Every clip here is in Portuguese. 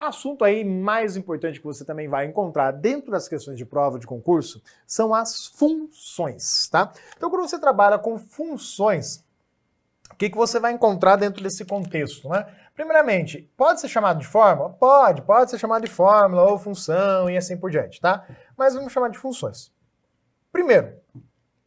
assunto aí mais importante que você também vai encontrar dentro das questões de prova de concurso são as funções, tá? Então, quando você trabalha com funções, o que você vai encontrar dentro desse contexto, né? Primeiramente, pode ser chamado de fórmula? Pode ser chamado de fórmula ou função e assim por diante, tá? Mas vamos chamar de funções. Primeiro,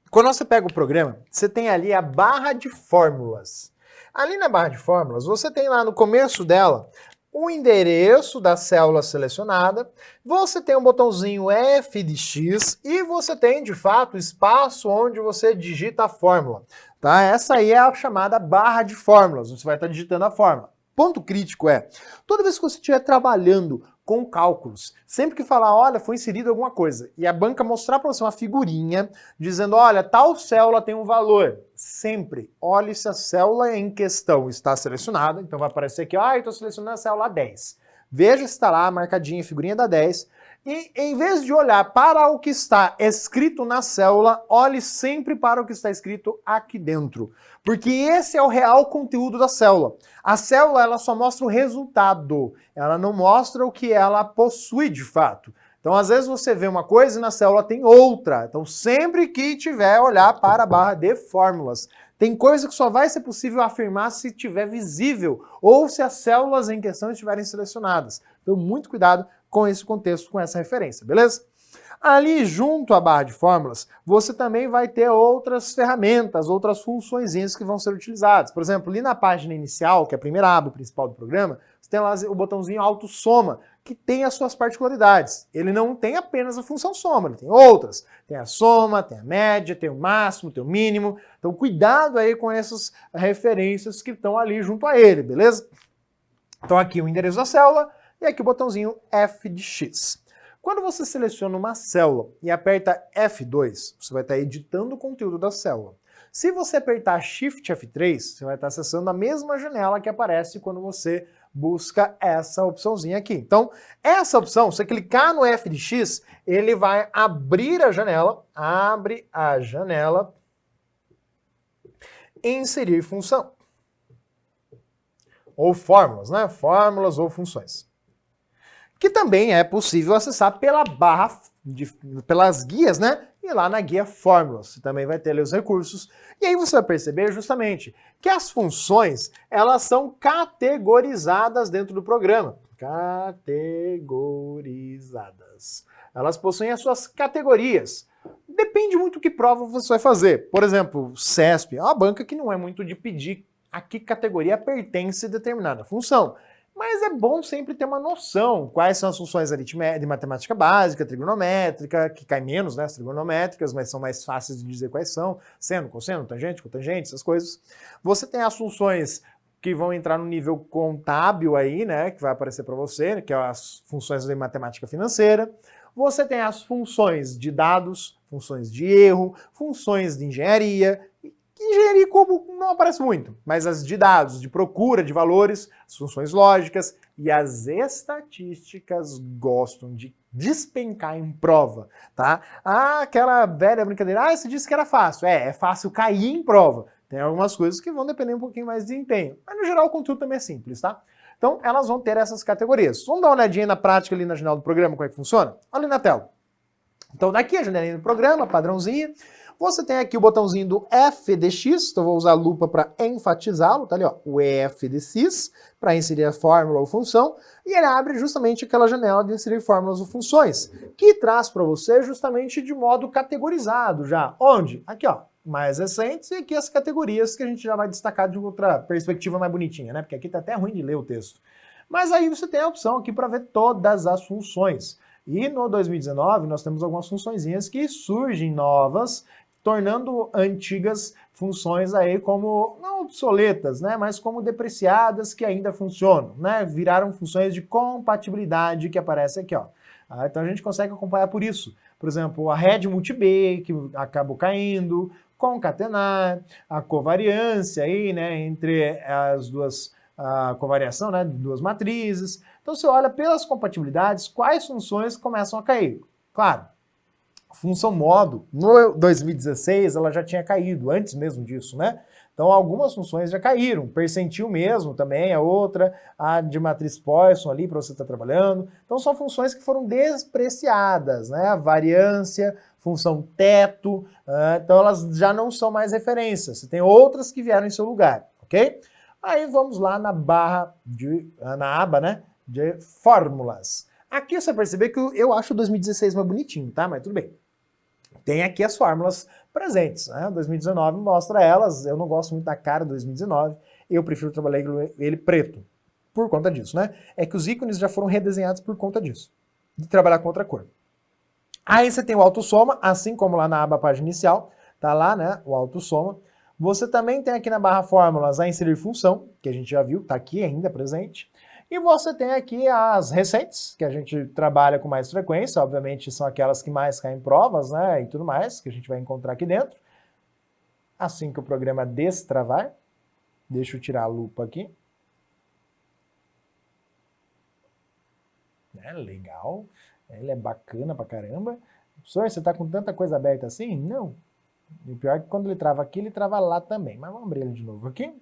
quando você pega o programa, você tem ali a barra de fórmulas. Ali na barra de fórmulas, você tem lá no começo dela o endereço da célula selecionada, você tem um botãozinho F de X e você tem, de fato, o espaço onde você digita a fórmula. Tá? Essa aí é a chamada barra de fórmulas, você vai estar digitando a fórmula. Ponto crítico é, toda vez que você estiver trabalhando com cálculos, sempre que falar, olha, foi inserido alguma coisa, e a banca mostrar para você uma figurinha dizendo, olha, tal célula tem um valor, sempre olhe se a célula em questão está selecionada, então vai aparecer aqui, eu estou selecionando a célula 10. Veja se está lá, marcadinha, figurinha da 10, e em vez de olhar para o que está escrito na célula, olhe sempre para o que está escrito aqui dentro. Porque esse é o real conteúdo da célula. A célula ela só mostra o resultado, ela não mostra o que ela possui de fato. Então, às vezes você vê uma coisa e na célula tem outra. Então, sempre que tiver, olhar para a barra de fórmulas. Tem coisa que só vai ser possível afirmar se estiver visível ou se as células em questão estiverem selecionadas. Então, muito cuidado com esse contexto, com essa referência, beleza? Ali junto à barra de fórmulas, você também vai ter outras ferramentas, outras funçõezinhas que vão ser utilizadas. Por exemplo, ali na página inicial, que é a primeira aba principal do programa, você tem lá o botãozinho autossoma, que tem as suas particularidades. Ele não tem apenas a função soma, ele tem outras. Tem a soma, tem a média, tem o máximo, tem o mínimo. Então cuidado aí com essas referências que estão ali junto a ele, beleza? Então aqui o endereço da célula e aqui o botãozinho F de X. Quando você seleciona uma célula e aperta F2, você vai estar editando o conteúdo da célula. Se você apertar Shift F3, você vai estar acessando a mesma janela que aparece quando você busca essa opçãozinha aqui. Então, essa opção, se você clicar no F de X, ele vai abrir a janela, abre a janela, inserir função. Ou fórmulas, né? Fórmulas ou funções. Que também é possível acessar pela barra, pelas guias, né? E lá na guia Fórmulas, você também vai ter ali os recursos. E aí você vai perceber justamente que as funções, elas são categorizadas dentro do programa. Categorizadas. Elas possuem as suas categorias. Depende muito do que prova você vai fazer. Por exemplo, CESP é uma banca que não é muito de pedir a que categoria pertence determinada função. Mas é bom sempre ter uma noção quais são as funções de matemática básica, trigonométrica, que cai menos, né, as trigonométricas, mas são mais fáceis de dizer quais são, seno, cosseno, tangente, cotangente, essas coisas. Você tem as funções que vão entrar no nível contábil aí, né, que vai aparecer para você, que é as funções de matemática financeira. Você tem as funções de dados, funções de erro, funções de engenharia. Engenharia como não aparece muito, mas as de dados, de procura de valores, as funções lógicas e as estatísticas gostam de despencar em prova, tá? Aquela velha brincadeira, você disse que era fácil. É fácil cair em prova. Tem algumas coisas que vão depender um pouquinho mais de desempenho, mas no geral o conteúdo também é simples, tá? Então elas vão ter essas categorias. Vamos dar uma olhadinha na prática ali na janela do programa, como é que funciona? Olha ali na tela. Então daqui a janelinha do programa, padrãozinha. Você tem aqui o botãozinho do F de X, então eu vou usar a lupa para enfatizá-lo, tá ali ó, o F de X, para inserir a fórmula ou função, e ele abre justamente aquela janela de inserir fórmulas ou funções, que traz para você justamente de modo categorizado já. Onde? Aqui ó, mais recentes e aqui as categorias que a gente já vai destacar de outra perspectiva mais bonitinha, né? Porque aqui tá até ruim de ler o texto. Mas aí você tem a opção aqui para ver todas as funções. E no 2019 nós temos algumas funçõezinhas que surgem novas, tornando antigas funções aí como, não obsoletas, né, mas como depreciadas que ainda funcionam, né, viraram funções de compatibilidade que aparecem aqui, ó. Então a gente consegue acompanhar por isso. Por exemplo, a rede multi-B, que acabou caindo, concatenar, a covariância aí, né, entre as duas, a covariação, né, de duas matrizes. Então você olha pelas compatibilidades, quais funções começam a cair. Claro, função modo, no 2016, ela já tinha caído, antes mesmo disso, né? Então, algumas funções já caíram. Percentil mesmo também é outra, a de matriz Poisson ali para você estar trabalhando. Então, são funções que foram despreciadas, né? A variância, função teto, então elas já não são mais referências. Você tem outras que vieram em seu lugar, ok? Aí vamos lá na aba, né, de fórmulas. Aqui você percebe que eu acho o 2016 mais bonitinho, tá? Mas tudo bem. Tem aqui as fórmulas presentes, né? 2019 mostra elas, eu não gosto muito da cara do 2019, eu prefiro trabalhar ele preto, por conta disso, né? É que os ícones já foram redesenhados por conta disso, de trabalhar com outra cor. Aí você tem o autossoma, assim como lá na aba página inicial, tá lá, né, o autossoma. Você também tem aqui na barra fórmulas a inserir função, que a gente já viu, tá aqui ainda presente. E você tem aqui as recentes, que a gente trabalha com mais frequência, obviamente são aquelas que mais caem em provas, né, e tudo mais, que a gente vai encontrar aqui dentro. Assim que o programa destravar, deixa eu tirar a lupa aqui. Legal, ele é bacana pra caramba. Professor, você tá com tanta coisa aberta assim? Não. E o pior é que quando ele trava aqui, ele trava lá também. Mas vamos abrir ele de novo aqui.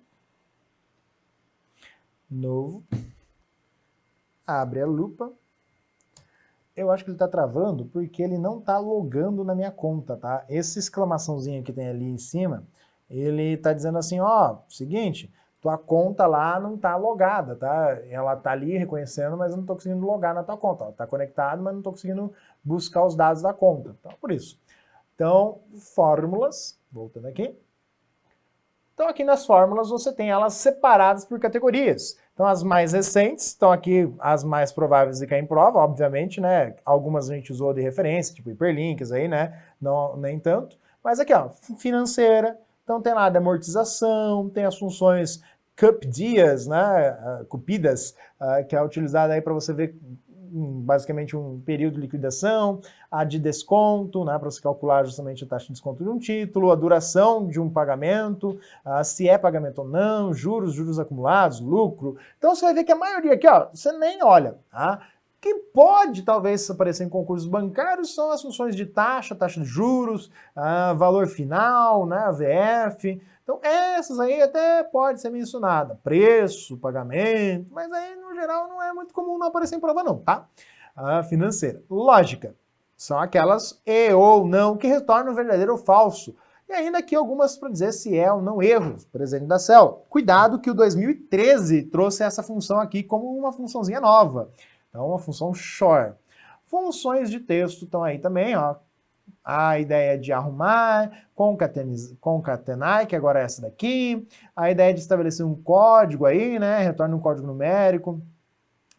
Novo. Abre a lupa. Eu acho que ele está travando porque ele não está logando na minha conta, tá? Esse exclamaçãozinho que tem ali em cima, ele está dizendo assim, ó, seguinte, tua conta lá não está logada, tá? Ela está ali reconhecendo, mas eu não estou conseguindo logar na tua conta. Ela está conectado, mas não estou conseguindo buscar os dados da conta. Então, por isso. Então, fórmulas, voltando aqui. Então, aqui nas fórmulas você tem elas separadas por categorias. Então, as mais recentes estão aqui, as mais prováveis de cair em prova, obviamente, né? Algumas a gente usou de referência, tipo hiperlinks aí, né? Não, nem tanto. Mas aqui, ó, financeira. Então, tem lá de amortização, tem as funções CUPDIAS, né? Cupidas, que é utilizada aí para você ver basicamente um período de liquidação, a de desconto, né, para você calcular justamente a taxa de desconto de um título, a duração de um pagamento, se é pagamento ou não, juros acumulados, lucro. Então você vai ver que a maioria aqui, ó, você nem olha, tá? Que pode talvez aparecer em concursos bancários são as funções de taxa de juros, valor final, né, AVF. Então essas aí até pode ser mencionada, preço, pagamento, mas aí no geral não é muito comum não aparecer em prova não, tá? Financeira. Lógica, são aquelas e ou não que retornam verdadeiro ou falso. E ainda aqui algumas para dizer se é ou não erros, por exemplo, da CEL. Cuidado que o 2013 trouxe essa função aqui como uma funçãozinha nova. Então, uma função short. Funções de texto estão aí também, ó. A ideia de arrumar, concatenar, que agora é essa daqui. A ideia de estabelecer um código aí, né? Retorna um código numérico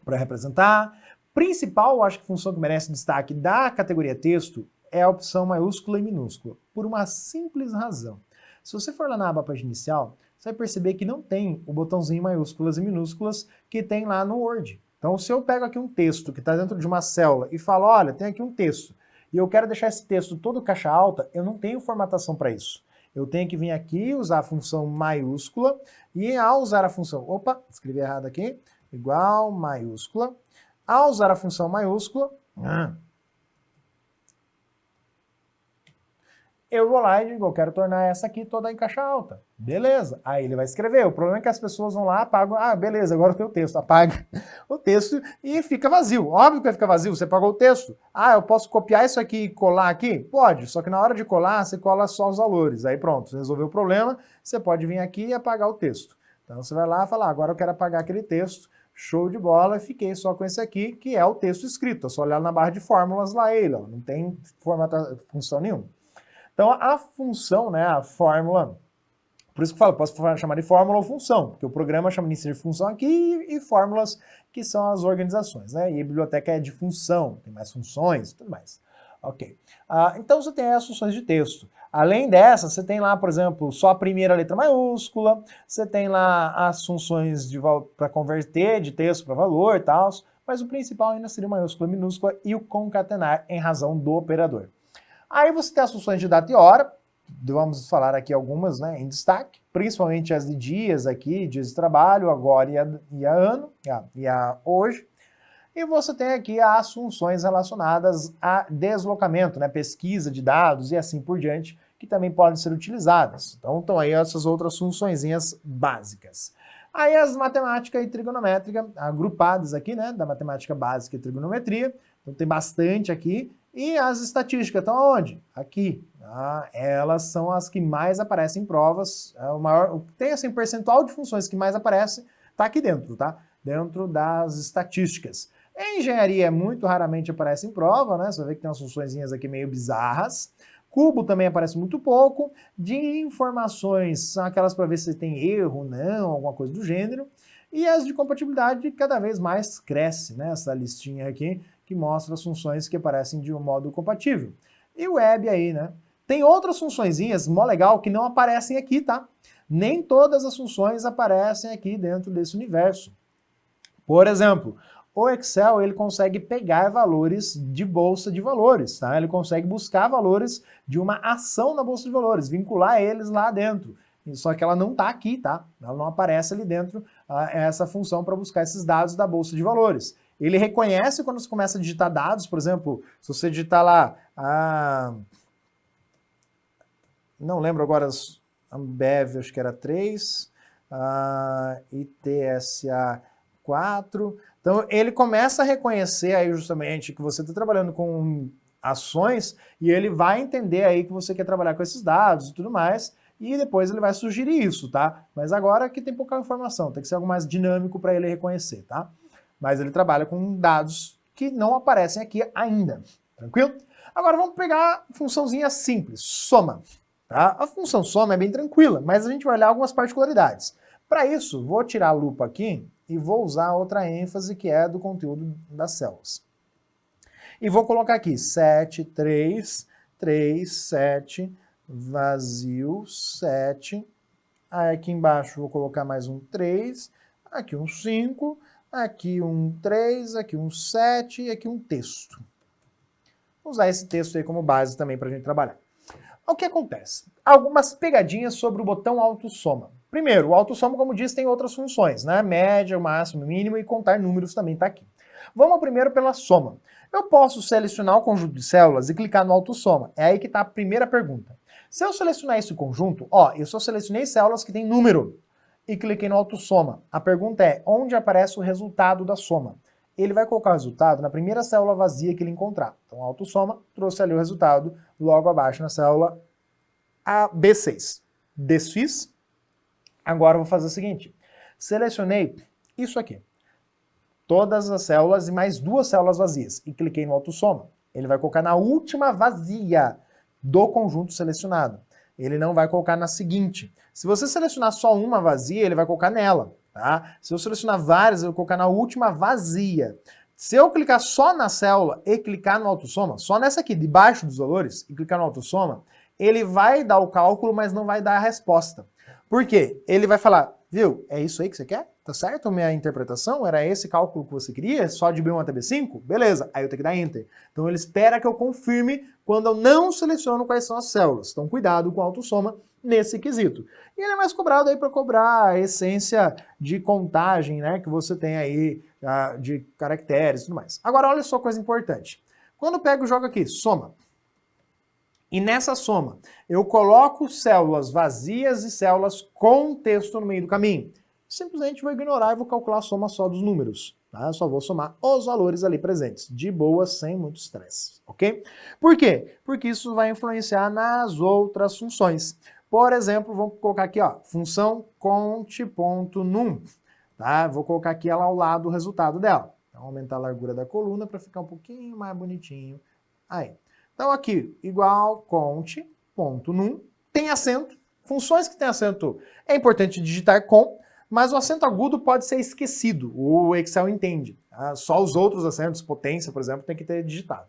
para representar. Principal, eu acho que função que merece destaque da categoria texto é a opção maiúscula e minúscula, por uma simples razão. Se você for lá na aba página inicial, você vai perceber que não tem o botãozinho maiúsculas e minúsculas que tem lá no Word. Então, se eu pego aqui um texto que está dentro de uma célula e falo, olha, tem aqui um texto, e eu quero deixar esse texto todo caixa alta, eu não tenho formatação para isso. Eu tenho que vir aqui, usar a função maiúscula, e ao usar a função, escrevi errado aqui, igual maiúscula, ao usar a função maiúscula, eu vou lá e digo, eu quero tornar essa aqui toda em caixa alta. Beleza. Aí ele vai escrever. O problema é que as pessoas vão lá, apagam, beleza, agora eu tenho o texto. Apaga o texto e fica vazio. Óbvio que vai ficar vazio, você apagou o texto. Eu posso copiar isso aqui e colar aqui? Pode, só que na hora de colar, você cola só os valores. Aí pronto, você resolveu o problema, você pode vir aqui e apagar o texto. Então você vai lá e fala, agora eu quero apagar aquele texto. Show de bola, e fiquei só com esse aqui, que é o texto escrito. É só olhar na barra de fórmulas lá ele, ó. Não tem função nenhuma. Então, a função, né, a fórmula, por isso que eu falo, posso chamar de fórmula ou função, porque o programa chama de inserir função aqui e fórmulas que são as organizações, né, e a biblioteca é de função, tem mais funções e tudo mais. Ok. Então, você tem as funções de texto. Além dessa, você tem lá, por exemplo, só a primeira letra maiúscula, você tem lá as funções para converter de texto para valor e tal, mas o principal ainda seria maiúscula, minúscula e o concatenar em razão do operador. Aí você tem as funções de data e hora, vamos falar aqui algumas, né, em destaque, principalmente as de dias aqui, dias de trabalho, agora e a ano, e a hoje. E você tem aqui as funções relacionadas a deslocamento, né, pesquisa de dados e assim por diante, que também podem ser utilizadas. Então estão aí essas outras funçõezinhas básicas. Aí as matemática e trigonométrica, agrupadas aqui, né, da matemática básica e trigonometria, então tem bastante aqui. E as estatísticas estão aonde? Aqui. Elas são as que mais aparecem em provas. Tem assim, percentual de funções que mais aparece, está aqui dentro, tá? Dentro das estatísticas. Em engenharia, muito raramente aparece em prova, né? Você vê que tem umas funçõezinhas aqui meio bizarras. Cubo também aparece muito pouco. De informações, são aquelas para ver se tem erro, não, alguma coisa do gênero. E as de compatibilidade cada vez mais cresce, né? Essa listinha aqui, que mostra as funções que aparecem de um modo compatível. E o web aí, né? Tem outras funçõezinhas, mó legal, que não aparecem aqui, tá? Nem todas as funções aparecem aqui dentro desse universo. Por exemplo, o Excel, ele consegue pegar valores de bolsa de valores, tá? Ele consegue buscar valores de uma ação na bolsa de valores, vincular eles lá dentro. Só que ela não está aqui, tá? Ela não aparece ali dentro, essa função para buscar esses dados da bolsa de valores. Ele reconhece quando você começa a digitar dados, por exemplo, se você digitar lá, não lembro agora, Ambev, acho que era 3, ITSA 4. Então ele começa a reconhecer aí justamente que você está trabalhando com ações e ele vai entender aí que você quer trabalhar com esses dados e tudo mais, e depois ele vai sugerir isso, tá? Mas agora aqui tem pouca informação, tem que ser algo mais dinâmico para ele reconhecer, tá? Mas ele trabalha com dados que não aparecem aqui ainda, tranquilo? Agora vamos pegar a funçãozinha simples, soma. Tá? A função soma é bem tranquila, mas a gente vai olhar algumas particularidades. Para isso, vou tirar a lupa aqui e vou usar outra ênfase que é do conteúdo das células. E vou colocar aqui 7, 3, 3, 7, vazio, 7. Aí aqui embaixo vou colocar mais um 3, aqui um 5, aqui um 3, aqui um 7 e aqui um texto. Vou usar esse texto aí como base também para a gente trabalhar. O que acontece? Algumas pegadinhas sobre o botão autossoma. Primeiro, o autossoma, como disse, tem outras funções, né? Média, o máximo, o mínimo e contar números também está aqui. Vamos primeiro pela soma. Eu posso selecionar o conjunto de células e clicar no autossoma. É aí que está a primeira pergunta. Se eu selecionar esse conjunto, eu só selecionei células que têm número e cliquei no autossoma. A pergunta é, onde aparece o resultado da soma? Ele vai colocar o resultado na primeira célula vazia que ele encontrar. Então, autossoma trouxe ali o resultado logo abaixo na célula B6. Desfiz. Agora eu vou fazer o seguinte. Selecionei isso aqui. Todas as células e mais 2 células vazias. E cliquei no autossoma. Ele vai colocar na última vazia do conjunto selecionado. Ele não vai colocar na seguinte. Se você selecionar só uma vazia, ele vai colocar nela. Tá? Se eu selecionar várias, eu vou colocar na última vazia. Se eu clicar só na célula e clicar no autossoma, só nessa aqui, debaixo dos valores, e clicar no autossoma, ele vai dar o cálculo, mas não vai dar a resposta. Por quê? Ele vai falar, viu, é isso aí que você quer? Tá certo a minha interpretação? Era esse cálculo que você queria? Só de B1 até B5? Beleza, aí eu tenho que dar Enter. Então ele espera que eu confirme quando eu não seleciono quais são as células. Então cuidado com o autossoma nesse quesito. E ele é mais cobrado aí para cobrar a essência de contagem, né, que você tem aí de caracteres e tudo mais. Agora olha só coisa importante. Quando eu pego e jogo aqui, soma. E nessa soma, eu coloco células vazias e células com texto no meio do caminho. Simplesmente vou ignorar e vou calcular a soma só dos números. Tá? Eu só vou somar os valores ali presentes. De boa, sem muito estresse. Ok? Por quê? Porque isso vai influenciar nas outras funções. Por exemplo, vamos colocar aqui, ó, função cont.num. Tá? Vou colocar aqui ela ao lado do resultado dela. Então, aumentar a largura da coluna para ficar um pouquinho mais bonitinho. Aí. Então aqui, igual cont.num, tem acento. Funções que têm acento é importante digitar com, mas o acento agudo pode ser esquecido. O Excel entende. Tá? Só os outros acentos, potência, por exemplo, tem que ter digitado.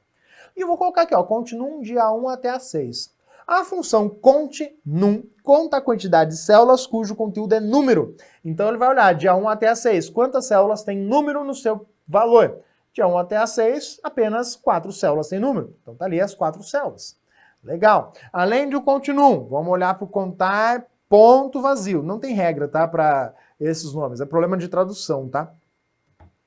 E eu vou colocar aqui, ó, cont.num de A1 até A6. A função cont.num conta a quantidade de células cujo conteúdo é número. Então ele vai olhar de A1 até A6, quantas células tem número no seu valor. De A1 até A6, apenas 4 células têm número. Então tá ali as 4 células. Legal. Além do cont.num, vamos olhar para o contar ponto vazio. Não tem regra, tá, para esses nomes. É problema de tradução, tá?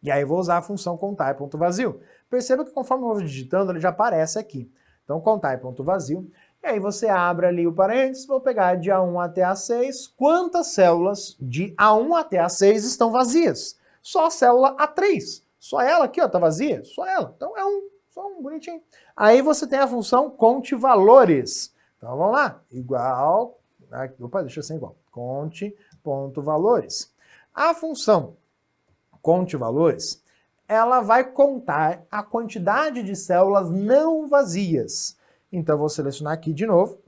E aí eu vou usar a função contar ponto vazio. Perceba que conforme eu vou digitando, ele já aparece aqui. Então contar ponto vazio. E aí você abre ali o parênteses, vou pegar de A1 até A6, quantas células de A1 até A6 estão vazias? Só a célula A3, só ela aqui, ó, tá vazia? Só ela, então é só um bonitinho. Aí você tem a função conte valores. Então vamos lá, igual, opa, deixa eu ser igual, conte.valores. A função conte valores, ela vai contar a quantidade de células não vazias. Então, eu vou selecionar aqui de novo,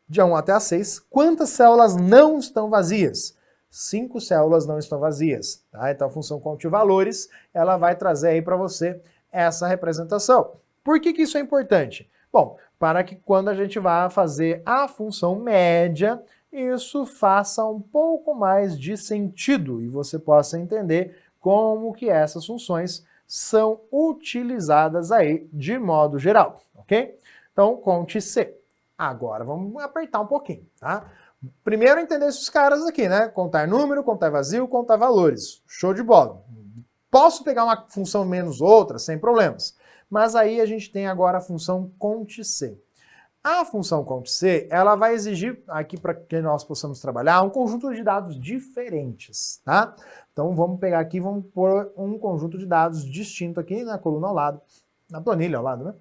de A1 até A6, quantas células não estão vazias? 5 células não estão vazias. Tá? Então, a função conte valores, ela vai trazer aí para você essa representação. Por que isso é importante? Bom, para que quando a gente vá fazer a função média, isso faça um pouco mais de sentido e você possa entender como que essas funções são utilizadas aí de modo geral, ok? Então, conte C. Agora, vamos apertar um pouquinho, tá? Primeiro entender esses caras aqui, né? Contar número, contar vazio, contar valores. Show de bola. Posso pegar uma função menos outra, sem problemas. Mas aí a gente tem agora a função conte C. A função conte C, ela vai exigir, aqui para que nós possamos trabalhar, um conjunto de dados diferentes, tá? Então vamos pegar aqui, vamos pôr um conjunto de dados distinto aqui na coluna ao lado, na planilha ao lado, né?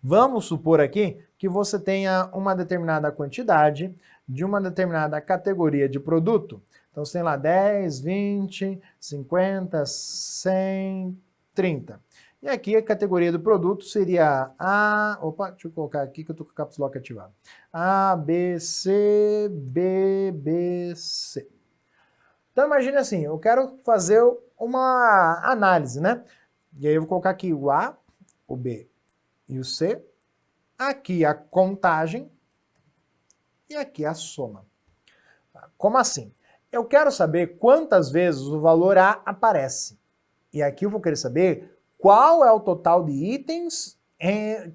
Vamos supor aqui que você tenha uma determinada quantidade de uma determinada categoria de produto. Então você tem lá 10, 20, 50, 100, 30. E aqui a categoria do produto seria A... Opa, deixa eu colocar aqui que eu estou com o caps lock ativado. A, B, C, B, B, C. Então imagine assim, eu quero fazer uma análise, né? E aí eu vou colocar aqui o A, o B e o C, aqui a contagem e aqui a soma. Como assim? Eu quero saber quantas vezes o valor A aparece. E aqui eu vou querer saber qual é o total de itens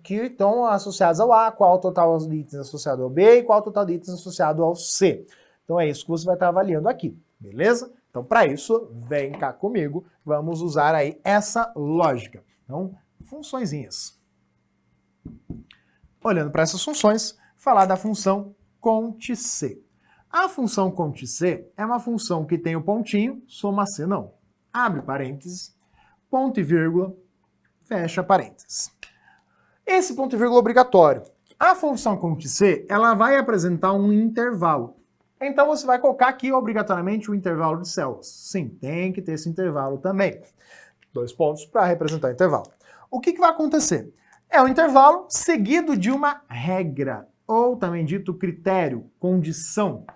que estão associados ao A, qual é o total de itens associado ao B e qual é o total de itens associado ao C. Então é isso que você vai estar avaliando aqui, beleza? Então para isso, vem cá comigo, vamos usar aí essa lógica. Então, funçõezinhas. Olhando para essas funções, falar da função conte C. A função conte C é uma função que tem o pontinho, soma C não. Abre parênteses, ponto e vírgula, fecha parênteses. Esse ponto e vírgula é obrigatório. A função conte C, ela vai apresentar um intervalo. Então você vai colocar aqui obrigatoriamente o intervalo de células. Sim, tem que ter esse intervalo também. 2 pontos para representar o intervalo. O que vai acontecer? É um intervalo seguido de uma regra, ou também dito critério, condição,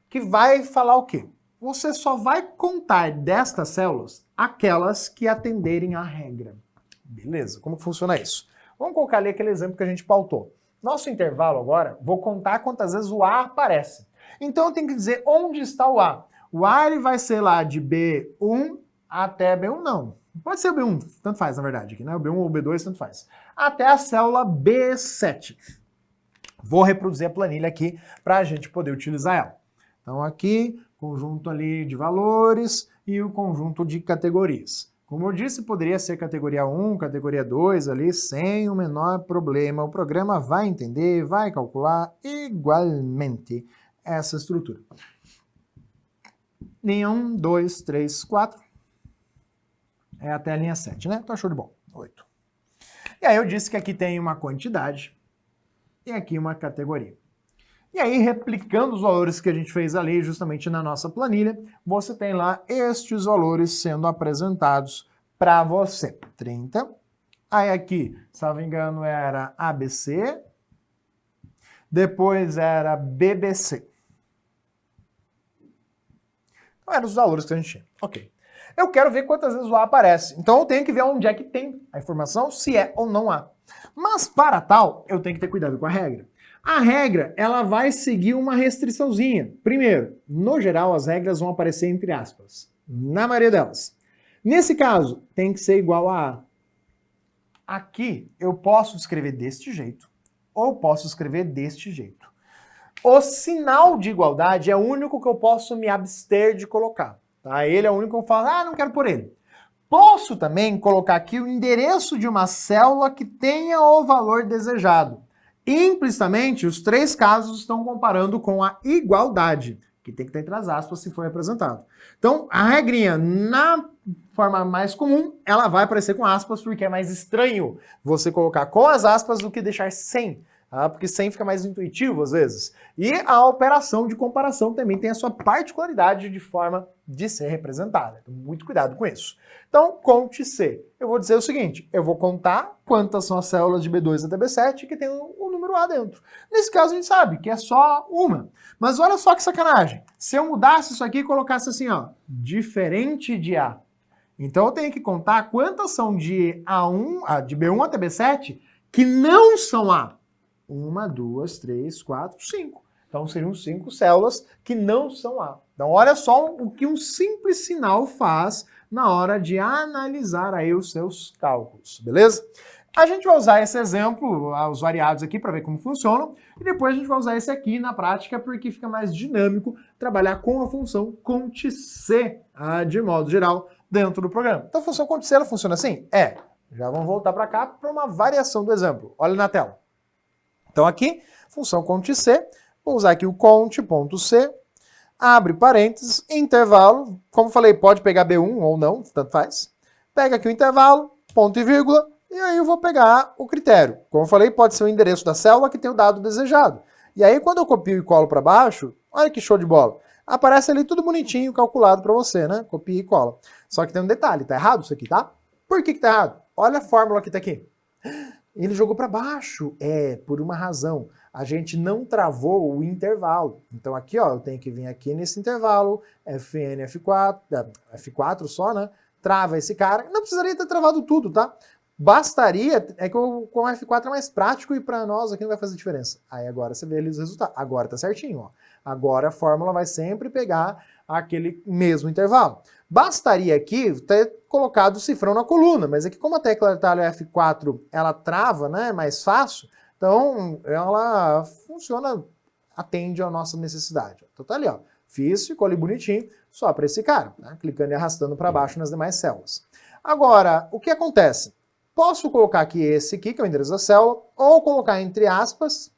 que vai falar o quê? Você só vai contar destas células aquelas que atenderem à regra. Beleza, como que funciona isso? Vamos colocar ali aquele exemplo que a gente pautou. Nosso intervalo agora, vou contar quantas vezes o A aparece. Então eu tenho que dizer onde está o A. O A ele vai ser lá de B1 até B1 não. Pode ser o B1, tanto faz na verdade aqui, né? O B1 ou o B2, tanto faz. Até a célula B7. Vou reproduzir a planilha aqui para a gente poder utilizar ela. Então aqui, conjunto ali de valores e o conjunto de categorias. Como eu disse, poderia ser categoria 1, categoria 2 ali, sem o menor problema. O programa vai entender, vai calcular igualmente essa estrutura. Linha 1, 2, 3, 4. É até a linha 7, né? Então show de bola. 8. E aí eu disse que aqui tem uma quantidade e aqui uma categoria. E aí, replicando os valores que a gente fez ali justamente na nossa planilha, você tem lá estes valores sendo apresentados para você. 30. Aí aqui, se não me engano, era ABC. Depois era BBC. Então eram os valores que a gente tinha. Ok. Eu quero ver quantas vezes o A aparece. Então eu tenho que ver onde é que tem a informação, se é ou não há. Mas para tal, eu tenho que ter cuidado com a regra. A regra, ela vai seguir uma restriçãozinha. Primeiro, no geral, as regras vão aparecer entre aspas. Na maioria delas. Nesse caso, tem que ser igual a A. Aqui, eu posso escrever deste jeito, ou posso escrever deste jeito. O sinal de igualdade é o único que eu posso me abster de colocar. Tá? Ele é o único que eu falo, não quero por ele. Posso também colocar aqui o endereço de uma célula que tenha o valor desejado. Implicitamente, os três casos estão comparando com a igualdade, que tem que estar entre as aspas se for representado. Então, a regrinha, na forma mais comum, ela vai aparecer com aspas, porque é mais estranho você colocar com as aspas do que deixar sem. Porque sem fica mais intuitivo às vezes. E a operação de comparação também tem a sua particularidade de forma de ser representada. Então, muito cuidado com isso. Então, conte C. Eu vou dizer o seguinte, eu vou contar quantas são as células de B2 até B7 que tem o número A dentro. Nesse caso, a gente sabe que é só uma. Mas olha só que sacanagem. Se eu mudasse isso aqui e colocasse assim, ó, diferente de A. Então, eu tenho que contar quantas são de B1 até B7 que não são A. 1, 2, 3, 4, 5. Então seriam 5 células que não são A. Então olha só o que um simples sinal faz na hora de analisar aí os seus cálculos, beleza? A gente vai usar esse exemplo, os variados aqui, para ver como funcionam, e depois a gente vai usar esse aqui na prática, porque fica mais dinâmico trabalhar com a função conte-C, de modo geral, dentro do programa. Então a função conte-C, ela funciona assim? Já vamos voltar para cá para uma variação do exemplo. Olha na tela. Então aqui, função conte-C, vou usar aqui o conte.c, abre parênteses, intervalo, como falei, pode pegar B1 ou não, tanto faz. Pega aqui o intervalo, ponto e vírgula, e aí eu vou pegar o critério. Como eu falei, pode ser o endereço da célula que tem o dado desejado. E aí quando eu copio e colo para baixo, olha que show de bola. Aparece ali tudo bonitinho, calculado para você, né? Copia e cola. Só que tem um detalhe, tá errado isso aqui, tá? Por que tá errado? Olha a fórmula que tá aqui. Ele jogou para baixo. Por uma razão. A gente não travou o intervalo. Então aqui, ó, eu tenho que vir aqui nesse intervalo, Fn, F4, F4 só, né? Trava esse cara. Não precisaria ter travado tudo, tá? Bastaria, que com F4 é mais prático e para nós aqui não vai fazer diferença. Aí agora você vê ali os resultados. Agora tá certinho, ó. Agora a fórmula vai sempre pegar aquele mesmo intervalo. Bastaria aqui ter colocado o cifrão na coluna, mas aqui como a tecla de atalho F4 ela trava, né, é mais fácil, então ela funciona, atende à nossa necessidade. Então tá ali, ó, fiz, ficou ali bonitinho, só para esse cara, né, clicando e arrastando para baixo nas demais células. Agora, o que acontece? Posso colocar aqui esse aqui, que é o endereço da célula, ou colocar entre aspas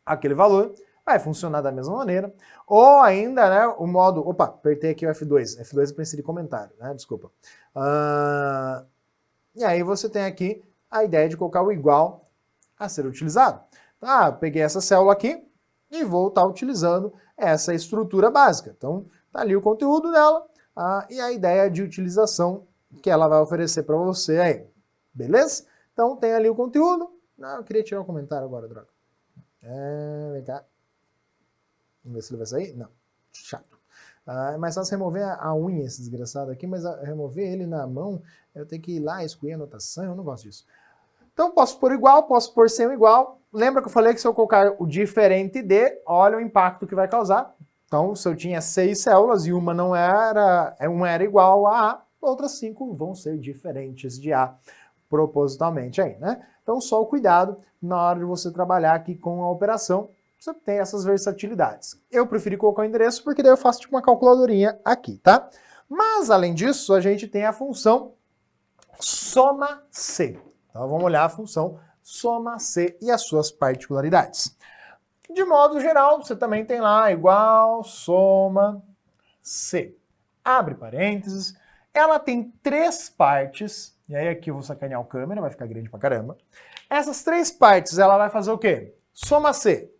aquele valor, vai funcionar da mesma maneira. Ou ainda, né, o modo... Opa, apertei aqui o F2. F2 eu pensei de comentário, né? Desculpa. E aí você tem aqui a ideia de colocar o igual a ser utilizado. Tá, peguei essa célula aqui e vou estar utilizando essa estrutura básica. Então, tá ali o conteúdo dela e a ideia de utilização que ela vai oferecer para você aí. Beleza? Então, tem ali o conteúdo. Eu queria tirar um comentário agora, droga. Vem cá. Vamos ver se ele vai sair? Não. Chato. É mais fácil remover a unha, esse desgraçado aqui, mas remover ele na mão, eu tenho que ir lá excluir a anotação, eu não gosto disso. Então, posso pôr igual, posso pôr sem o igual. Lembra que eu falei que se eu colocar o diferente de, olha o impacto que vai causar. Então, se eu tinha 6 células e uma não era, uma era igual a A, outras 5 vão ser diferentes de A, propositalmente aí, né? Então, só o cuidado na hora de você trabalhar aqui com a operação, você tem essas versatilidades. Eu preferi colocar o endereço porque daí eu faço tipo uma calculadorinha aqui, tá? Mas, além disso, a gente tem a função soma-C. Então, vamos olhar a função soma-C e as suas particularidades. De modo geral, você também tem lá igual soma-C. Abre parênteses. Ela tem 3 partes. E aí aqui eu vou sacanear o câmera, vai ficar grande pra caramba. Essas 3 partes, ela vai fazer o quê? Soma-C.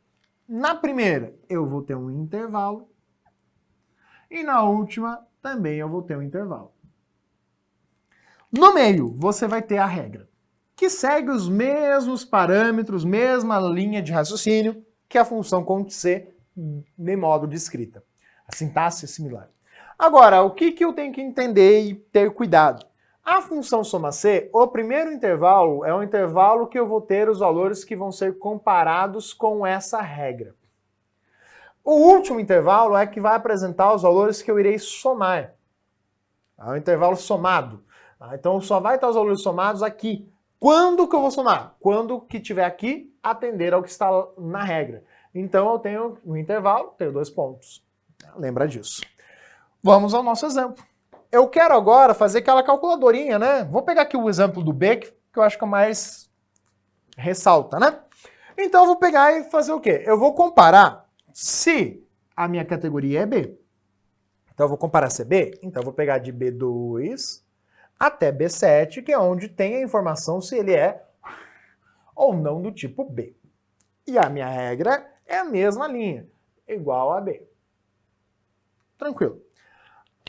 Na primeira, eu vou ter um intervalo. E na última, também eu vou ter um intervalo. No meio, você vai ter a regra, que segue os mesmos parâmetros, mesma linha de raciocínio que a função conte-C de modo de escrita. A sintaxe é similar. Agora, o que eu tenho que entender e ter cuidado? A função soma-C, o primeiro intervalo é um intervalo que eu vou ter os valores que vão ser comparados com essa regra. O último intervalo é que vai apresentar os valores que eu irei somar. É um intervalo somado. Então só vai estar os valores somados aqui. Quando que eu vou somar? Quando que tiver aqui, atender ao que está na regra. Então eu tenho um intervalo, tenho 2 pontos. Lembra disso. Vamos ao nosso exemplo. Eu quero agora fazer aquela calculadorinha, né? Vou pegar aqui o exemplo do B, que eu acho que é mais ressalta, né? Então eu vou pegar e fazer o quê? Eu vou comparar se a minha categoria é B. Então eu vou comparar se é B, então eu vou pegar de B2 até B7, que é onde tem a informação se ele é ou não do tipo B. E a minha regra é a mesma linha, igual a B. Tranquilo.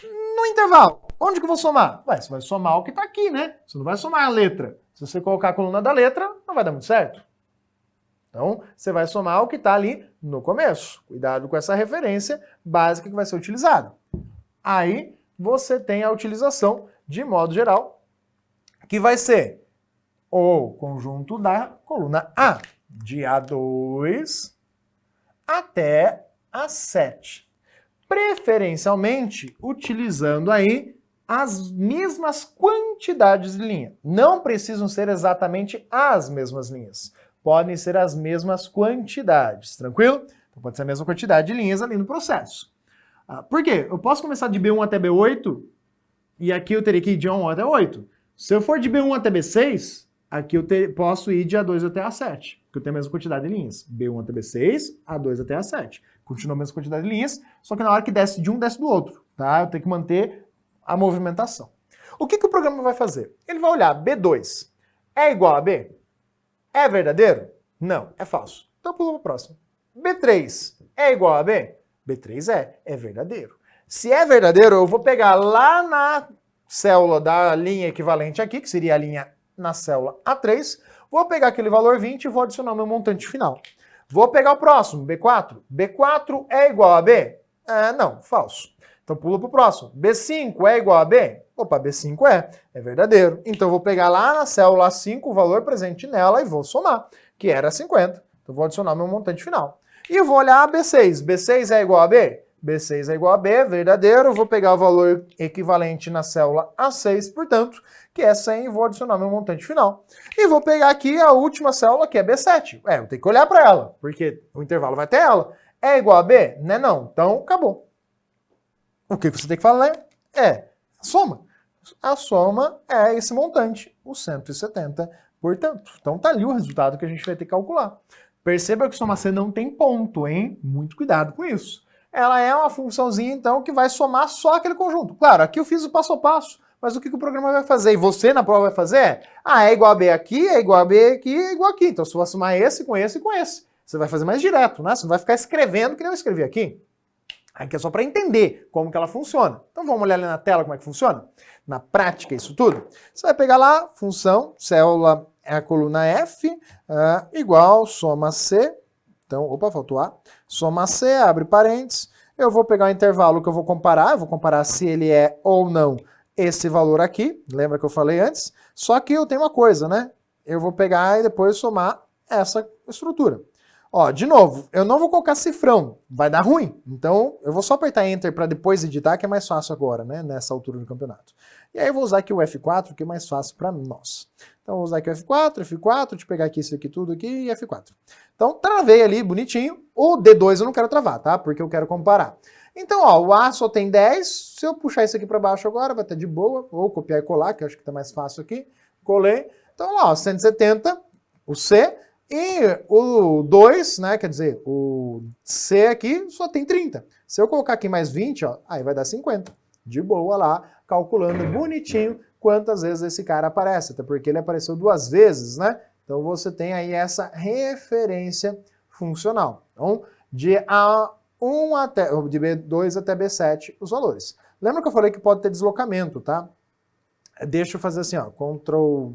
No intervalo, onde que eu vou somar? Ué, você vai somar o que está aqui, né? Você não vai somar a letra. Se você colocar a coluna da letra, não vai dar muito certo. Então, você vai somar o que está ali no começo. Cuidado com essa referência básica que vai ser utilizada. Aí, você tem a utilização, de modo geral, que vai ser o conjunto da coluna A, de A2 até A7. Preferencialmente, utilizando aí as mesmas quantidades de linha. Não precisam ser exatamente as mesmas linhas. Podem ser as mesmas quantidades, tranquilo? Então pode ser a mesma quantidade de linhas ali no processo. Por quê? Eu posso começar de B1 até B8 e aqui eu teria que ir de A1 até 8. Se eu for de B1 até B6, aqui eu posso ir de A2 até A7, porque eu tenho a mesma quantidade de linhas. B1 até B6, A2 até A7. Continua a mesma quantidade de linhas, só que na hora que desce de um, desce do outro. Tá? Eu tenho que manter a movimentação. O que o programa vai fazer? Ele vai olhar B2 é igual a B? É verdadeiro? Não, é falso. Então pula para o próximo. B3 é igual a B? B3 é verdadeiro. Se é verdadeiro, eu vou pegar lá na célula da linha equivalente aqui, que seria a linha na célula A3, vou pegar aquele valor 20 e vou adicionar o meu montante final. Vou pegar o próximo, B4. B4 é igual a B? Não, falso. Então pula para o próximo. B5 é igual a B? Opa, B5 é verdadeiro. Então eu vou pegar lá na célula A5 o valor presente nela e vou somar, que era 50. Então vou adicionar meu montante final. E vou olhar B6. B6 é igual a B? B6 é igual a B, verdadeiro. Vou pegar o valor equivalente na célula A6, portanto, que é 100, e vou adicionar meu montante final. E vou pegar aqui a última célula, que é B7. Eu tenho que olhar para ela, porque o intervalo vai até ela. É igual a B? Né? Não. Então, acabou. O que você tem que falar é a soma. A soma é esse montante, o 170, portanto. Então, tá ali o resultado que a gente vai ter que calcular. Perceba que soma C não tem ponto, hein? Muito cuidado com isso. Ela é uma funçãozinha, então, que vai somar só aquele conjunto. Claro, aqui eu fiz o passo a passo, mas o que o programa vai fazer? E você na prova vai fazer? É igual a B aqui, é igual a B aqui, é igual aqui. Então, se você somar esse com esse e com esse. Você vai fazer mais direto, né? Você não vai ficar escrevendo que nem eu escrevi aqui. Aqui é só para entender como que ela funciona. Então, vamos olhar ali na tela como é que funciona? Na prática, isso tudo. Você vai pegar lá, função, célula é a coluna F, igual, soma C. Então, opa, faltou A. Soma C, abre parênteses. Eu vou pegar o intervalo que eu vou comparar se ele é ou não esse valor aqui. Lembra que eu falei antes? Só que eu tenho uma coisa, né? Eu vou pegar e depois somar essa estrutura. Ó, de novo, eu não vou colocar cifrão, vai dar ruim. Então, eu vou só apertar Enter para depois editar, que é mais fácil agora, né? Nessa altura do campeonato. E aí eu vou usar aqui o F4, que é mais fácil para nós. Então, eu vou usar aqui o F4, deixa eu pegar aqui isso aqui tudo aqui e F4. Então, travei ali, bonitinho. O D2 eu não quero travar, tá? Porque eu quero comparar. Então, ó, o A só tem 10. Se eu puxar isso aqui para baixo agora, vai estar de boa. Ou copiar e colar, que eu acho que tá mais fácil aqui. Colei. Então, lá, ó, 170, o C. E o 2, né, quer dizer, o C aqui só tem 30. Se eu colocar aqui mais 20, ó, aí vai dar 50. De boa lá, calculando bonitinho quantas vezes esse cara aparece. Até porque ele apareceu 2 vezes, né? Então você tem aí essa referência funcional. Então, de de B2 até B7, os valores. Lembra que eu falei que pode ter deslocamento, tá? Deixa eu fazer assim, ó, Ctrl...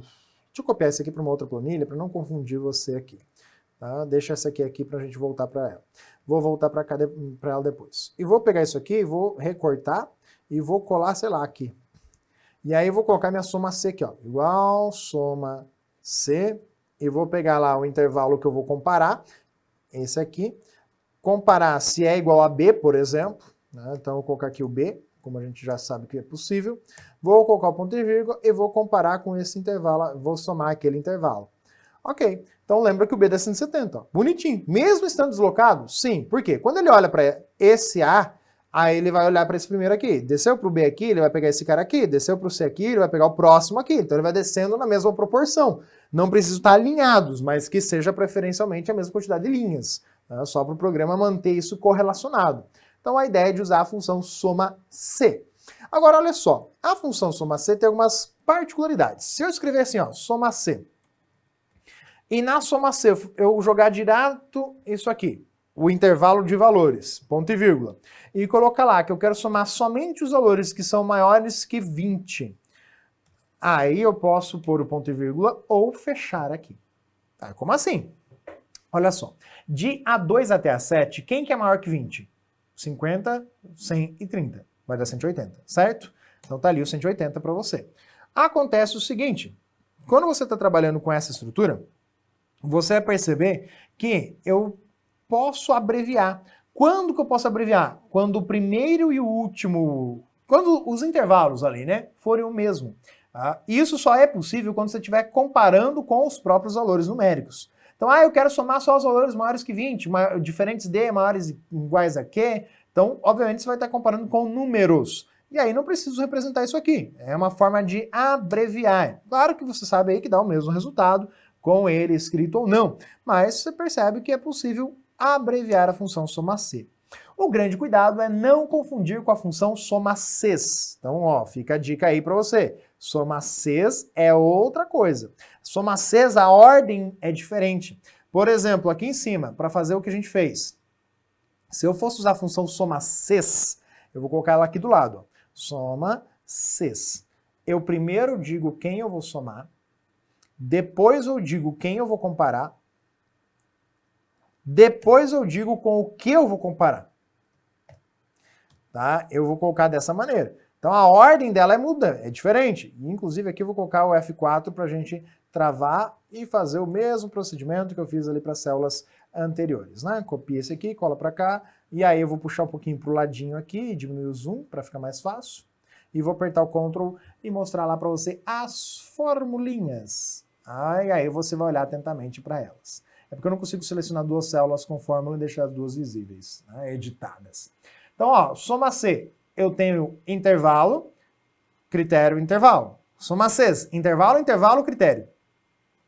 Deixa eu copiar isso aqui para uma outra planilha para não confundir você aqui. Tá? Deixa essa aqui para a gente voltar para ela. Vou voltar para ela depois. E vou pegar isso aqui, vou recortar e vou colar, sei lá, aqui. E aí eu vou colocar minha soma C aqui, ó. Igual soma C. E vou pegar lá o intervalo que eu vou comparar. Esse aqui. Comparar se é igual a B, por exemplo. Né? Então eu vou colocar aqui o B, como a gente já sabe que é possível. Vou colocar o ponto e vírgula e vou comparar com esse intervalo, vou somar aquele intervalo. Ok, então lembra que o B dá 170, ó. Bonitinho. Mesmo estando deslocado? Sim. Por quê? Quando ele olha para esse A, Aí ele vai olhar para esse primeiro aqui. Desceu para o B aqui, ele vai pegar esse cara aqui. Desceu para o C aqui, ele vai pegar o próximo aqui. Então ele vai descendo na mesma proporção. Não precisam estar alinhados, mas que seja preferencialmente a mesma quantidade de linhas. Tá? Só para o programa manter isso correlacionado. Então a ideia é de usar a função soma C. Agora olha só, a função soma C tem algumas particularidades. Se eu escrever assim, ó, soma C, e na soma C eu jogar direto isso aqui, o intervalo de valores, ponto e vírgula, e colocar lá que eu quero somar somente os valores que são maiores que 20, aí eu posso pôr o ponto e vírgula ou fechar aqui. Tá? Como assim? Olha só, de A2 até A7, quem que é maior que 20? 50, 100 e 30. Vai dar 180, certo? Então tá ali o 180 para você. Acontece o seguinte, quando você está trabalhando com essa estrutura, você vai perceber que eu posso abreviar. Quando que eu posso abreviar? Quando o primeiro e o último, quando os intervalos ali, né, forem o mesmo. Tá? Isso só é possível quando você estiver comparando com os próprios valores numéricos. Então, eu quero somar só os valores maiores que 20, diferentes de maiores e iguais a Q. Então, obviamente, você vai estar comparando com números. E aí não preciso representar isso aqui. É uma forma de abreviar. Claro que você sabe aí que dá o mesmo resultado, com ele escrito ou não. Mas você percebe que é possível abreviar a função soma C. O grande cuidado é não confundir com a função soma Cs. Então, ó, fica a dica aí para você. Soma Cs é outra coisa. Soma Cs, a ordem é diferente. Por exemplo, aqui em cima, para fazer o que a gente fez. Se eu fosse usar a função soma Cs, eu vou colocar ela aqui do lado. Ó. Soma Cs. Eu primeiro digo quem eu vou somar, depois eu digo quem eu vou comparar, depois eu digo com o que eu vou comparar. Tá? Eu vou colocar dessa maneira. Então a ordem dela muda, é diferente. Inclusive aqui eu vou colocar o F4 para a gente travar e fazer o mesmo procedimento que eu fiz ali para as células anteriores. Né? Copia esse aqui, cola para cá, e aí eu vou puxar um pouquinho para o ladinho aqui e diminuir o zoom para ficar mais fácil. E vou apertar o Ctrl e mostrar lá para você as formulinhas. E aí você vai olhar atentamente para elas. É porque eu não consigo selecionar duas células com fórmula e deixar as duas visíveis, né, editadas. Então, ó, soma C, eu tenho intervalo, critério, intervalo. Soma Cs, intervalo, intervalo, critério.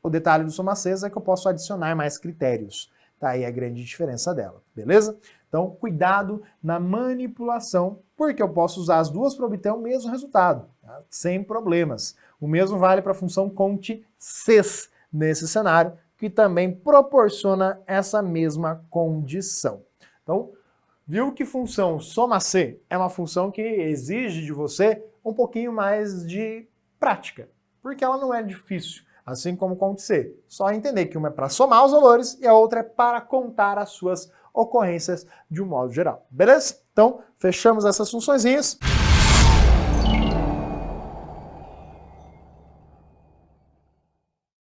O detalhe do soma Cs é que eu posso adicionar mais critérios. Tá aí a grande diferença dela, beleza? Então, cuidado na manipulação, porque eu posso usar as duas para obter o mesmo resultado, tá? Sem problemas. O mesmo vale para a função conte Cs nesse cenário, que também proporciona essa mesma condição. Então, viu que função soma C é uma função que exige de você um pouquinho mais de prática, porque ela não é difícil, assim como conte C. Só entender que uma é para somar os valores e a outra é para contar as suas ocorrências de um modo geral. Beleza? Então, fechamos essas funçõezinhas.